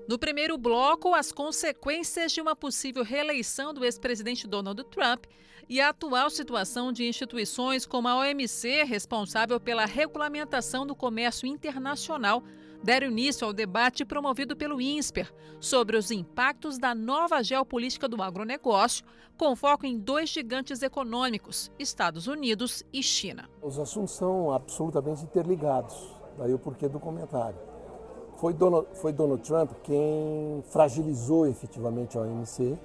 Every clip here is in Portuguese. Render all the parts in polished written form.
No primeiro bloco, as consequências de uma possível reeleição do ex-presidente Donald Trump e a atual situação de instituições como a OMC, responsável pela regulamentação do comércio internacional, deram início ao debate promovido pelo INSPER sobre os impactos da nova geopolítica do agronegócio, com foco em dois gigantes econômicos, Estados Unidos e China. Os assuntos são absolutamente interligados, daí o porquê do comentário. Foi Donald Trump quem fragilizou efetivamente a OMC,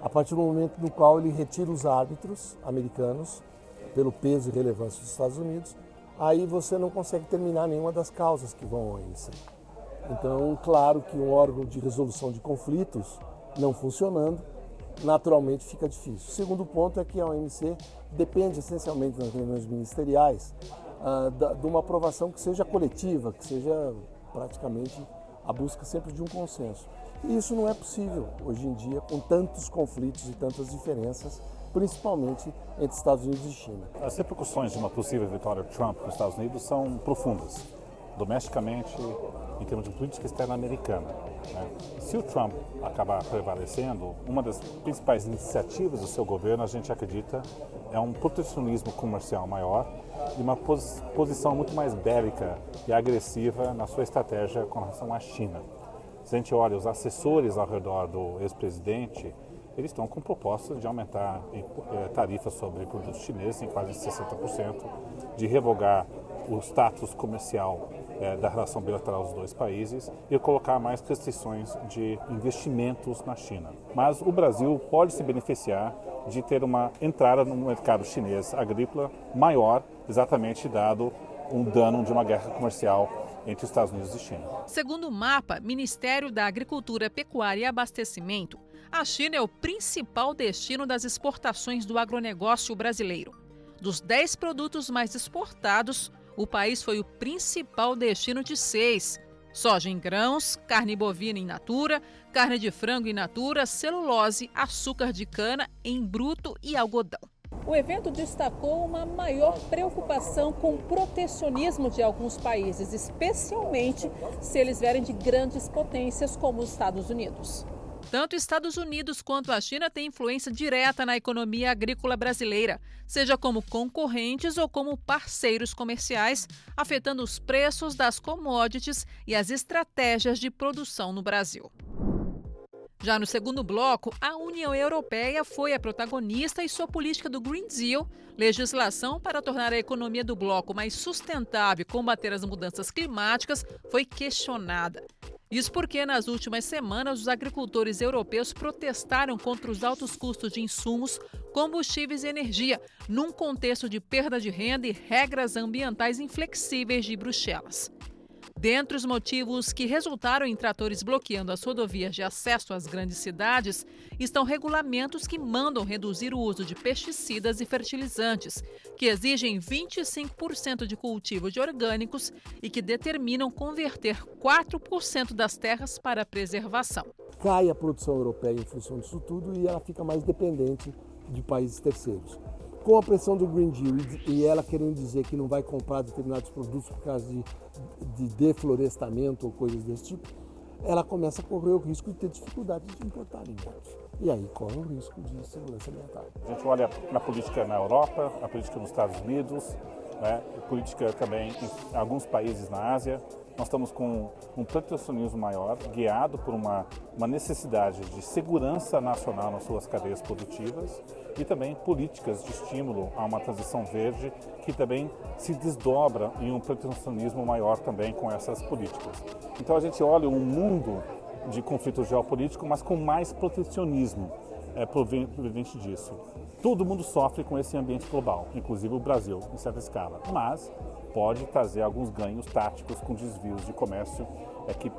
a partir do momento no qual ele retira os árbitros americanos, pelo peso e relevância dos Estados Unidos, aí você não consegue terminar nenhuma das causas que vão à OMC. Então, claro que um órgão de resolução de conflitos não funcionando, naturalmente fica difícil. O segundo ponto é que a OMC depende essencialmente das reuniões ministeriais de uma aprovação que seja coletiva, que seja praticamente a busca sempre de um consenso. E isso não é possível hoje em dia, com tantos conflitos e tantas diferenças, principalmente entre Estados Unidos e China. As repercussões de uma possível vitória de Trump nos Estados Unidos são profundas, domesticamente, em termos de política externa americana. Se o Trump acabar prevalecendo, uma das principais iniciativas do seu governo, a gente acredita, é um protecionismo comercial maior e uma posição muito mais bélica e agressiva na sua estratégia com relação à China. Se a gente olha os assessores ao redor do ex-presidente, eles estão com propostas de aumentar tarifas sobre produtos chineses em quase 60%, de revogar o status comercial da relação bilateral dos dois países e colocar mais restrições de investimentos na China. Mas o Brasil pode se beneficiar de ter uma entrada no mercado chinês agrícola maior, exatamente dado um dano de uma guerra comercial entre os Estados Unidos e China. Segundo o MAPA, Ministério da Agricultura, Pecuária e Abastecimento, a China é o principal destino das exportações do agronegócio brasileiro. Dos 10 produtos mais exportados, o país foi o principal destino de 6. Soja em grãos, carne bovina in natura, carne de frango in natura, celulose, açúcar de cana em bruto e algodão. O evento destacou uma maior preocupação com o protecionismo de alguns países, especialmente se eles vierem de grandes potências como os Estados Unidos. Tanto Estados Unidos quanto a China têm influência direta na economia agrícola brasileira, seja como concorrentes ou como parceiros comerciais, afetando os preços das commodities e as estratégias de produção no Brasil. Já no segundo bloco, a União Europeia foi a protagonista e sua política do Green Deal, legislação para tornar a economia do bloco mais sustentável e combater as mudanças climáticas, foi questionada. Isso porque, nas últimas semanas, os agricultores europeus protestaram contra os altos custos de insumos, combustíveis e energia, num contexto de perda de renda e regras ambientais inflexíveis de Bruxelas. Dentre os motivos que resultaram em tratores bloqueando as rodovias de acesso às grandes cidades, estão regulamentos que mandam reduzir o uso de pesticidas e fertilizantes, que exigem 25% de cultivo de orgânicos e que determinam converter 4% das terras para preservação. Cai a produção europeia em função disso tudo e ela fica mais dependente de países terceiros. Com a pressão do Green Deal e ela querendo dizer que não vai comprar determinados produtos por causa de deflorestamento ou coisas desse tipo, ela começa a correr o risco de ter dificuldade de importar alimentos. E aí corre o risco de segurança alimentar. A gente olha na política na Europa, a política nos Estados Unidos, política também em alguns países na Ásia. Nós estamos com um protecionismo maior, guiado por uma necessidade de segurança nacional nas suas cadeias produtivas e também políticas de estímulo a uma transição verde que também se desdobra em um protecionismo maior também com essas políticas. Então a gente olha um mundo de conflito geopolítico, mas com mais protecionismo proveniente disso. Todo mundo sofre com esse ambiente global, inclusive o Brasil, em certa escala, mas pode trazer alguns ganhos táticos com desvios de comércio que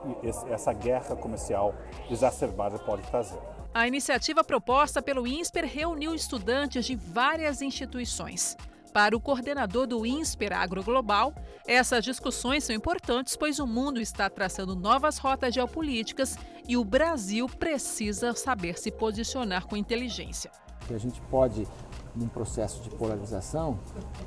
essa guerra comercial exacerbada pode trazer. A iniciativa proposta pelo INSPER reuniu estudantes de várias instituições. Para o coordenador do INSPER Agro Global, essas discussões são importantes, pois o mundo está traçando novas rotas geopolíticas e o Brasil precisa saber se posicionar com inteligência. A gente pode, num processo de polarização,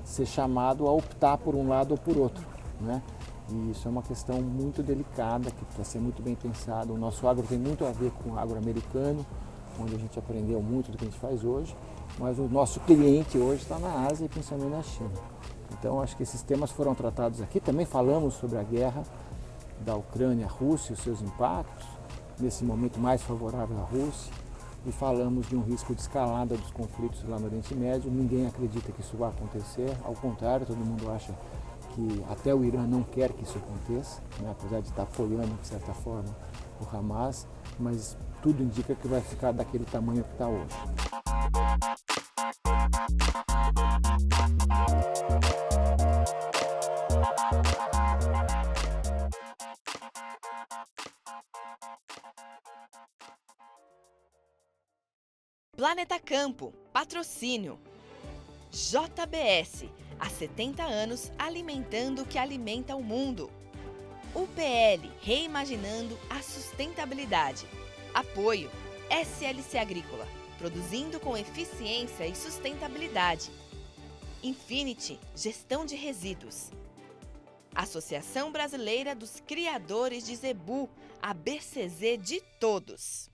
ser chamado a optar por um lado ou por outro, né? E isso é uma questão muito delicada, que precisa ser muito bem pensado. O nosso agro tem muito a ver com o agro americano, onde a gente aprendeu muito do que a gente faz hoje, mas o nosso cliente hoje está na Ásia e principalmente na China. Então acho que esses temas foram tratados aqui. Também falamos sobre a guerra da Ucrânia à Rússia e os seus impactos, nesse momento mais favorável à Rússia, e falamos de um risco de escalada dos conflitos lá no Oriente Médio. Ninguém acredita que isso vai acontecer, ao contrário, todo mundo acha que até o Irã não quer que isso aconteça, né? Apesar de estar apoiando, de certa forma, o Hamas, mas tudo indica que vai ficar daquele tamanho que está hoje. Planeta Campo, patrocínio. JBS, há 70 anos alimentando o que alimenta o mundo. UPL, reimaginando a sustentabilidade. Apoio, SLC Agrícola, produzindo com eficiência e sustentabilidade. Infinity, gestão de resíduos. Associação Brasileira dos Criadores de Zebu, a BCZ de todos.